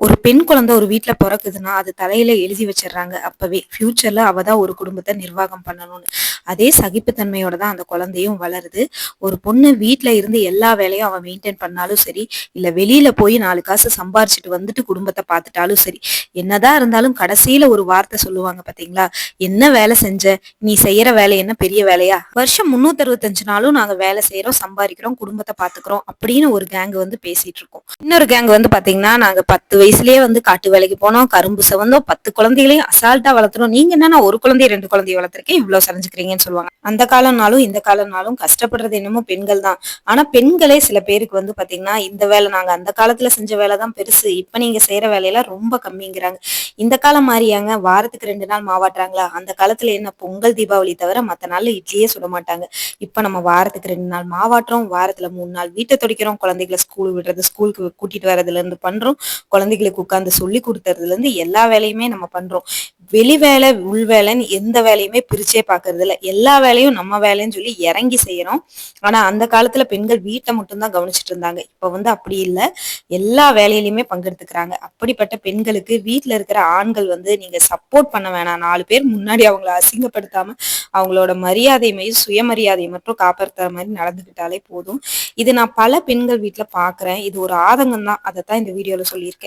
ஒரு பெண் குழந்தை ஒரு வீட்ல பொறக்குதுன்னா, அது தலையில எழுதி வச்சுடுறாங்க அப்பவே. ஃபியூச்சர்ல அவ தான் ஒரு குடும்பத்த நிர்வாகம் பண்ணணும்னு. அதே சகிப்புத்தன்மையோட தான் அந்த குழந்தையும் வளருது. ஒரு பொண்ணு வீட்ல இருந்து எல்லா வேலையும் அவ மெயின்டெயின் பண்ணாலும் சரி, இல்ல வெளியில போய் 4 காசு சம்பாரிச்சுட்டு வந்துட்டு குடும்பத்த பார்த்துட்டாலும் சரி, என்னதான் இருந்தாலும் கடைசியில ஒரு வார்த்தை சொல்லுவாங்க பார்த்தீங்களா? "என்ன வேலை செஞ்ச? நீ செய்யற வேலை என்ன பெரிய வேலையா? வருஷம் 365 நாளும் நாங்க வேலை செய்றோம், சம்பாரிக்கிறோம், குடும்பத்த பார்த்துக்கிறோம்" அப்படின்னு ஒரு கேங் வந்து பேசிட்டு இருக்கோம். இன்னொரு கேங் வந்து பார்த்தீங்கன்னா, "நாங்க 10 வயசுலயே வந்து காட்டு வேலைக்கு போனோம், கரும்பு செவந்தோம், 10 குழந்தைகளையும் அசால்ட்டா வளர்த்துனோம். நீங்க என்னன்னா 1 குழந்தைய 2 குழந்தைய வளர்த்துருக்கேன், இவ்ளோ சலிஞ்சுக்கிறீங்கன்னு" சொல்லுவாங்க. அந்த காலம்னாலும், இந்த காலம்னாலும் கஷ்டப்படுறது என்னமோ பெண்கள் தான். ஆனா பெண்களே சில பேருக்கு வந்து பார்த்தீங்கன்னா, இந்த வேலை நாங்க அந்த காலத்துல செஞ்ச வேலை தான் பெருசு. இப்ப நீங்க செய்ற வேலையெல்லாம் ரொம்ப கம்மிங்கிறாங்க. இந்த காலம் மாரியாங்க வாரத்துக்கு 2 நாள் மாவாட்டுறாங்களா? அந்த காலத்துல என்ன பொங்கல், தீபாவளி தவிர மத்த நாள்ல இட்லியே சுட மாட்டாங்க. இப்ப நம்ம வாரத்துக்கு 2 நாள் மாவாட்டுறோம், வாரத்துல 3 நாள் வீட்ட துடைக்கிறோம், குழந்தைகள ஸ்கூல் விடுறது, ஸ்கூலுக்கு கூட்டிட்டு வரதுல இருந்து பண்றோம், குழந்தைகளுக்கு உட்கார்ந்து சொல்லிக் குடுக்கறதுல இருந்து எல்லா வேலையுமே நம்ம பண்றோம். வெளி வேலை, உள் வேலைன்னு எந்த வேலையுமே பிரிச்சே பார்க்கறது இல்ல. எல்லா வேலையும் நம்ம வேலைன்னு சொல்லி இறங்கி செய்யறோம். ஆனா அந்த காலத்துல பெண்கள் வீட்ட மட்டும் தான் கவனிச்சுட்டு இருந்தாங்க. இப்ப வந்து அப்படி இல்ல. எல்லா வேலையிலயுமே பங்கெடுத்துக்கிறாங்க. அப்படிப்பட்ட பெண்களுக்கு வீட்ல இருக்கிற ஆண்கள் வந்து நீங்க சப்போர்ட் பண்ண வேணாம். 4 பேர் முன்னாடி அவங்கள அசிங்கப்படுத்தாம, அவங்களோட மரியாதையும், சுயமரியாதையை மட்டும் காப்பாத்துற மாரி நடந்துக்கிட்டாலே போதும். இது நான் பல பெண்கள் வீட்ல பார்க்குறேன். இது ஒரு ஆதங்கம் தான். அதத்தான் இந்த வீடியோல சொல்லியிருக்கேன்.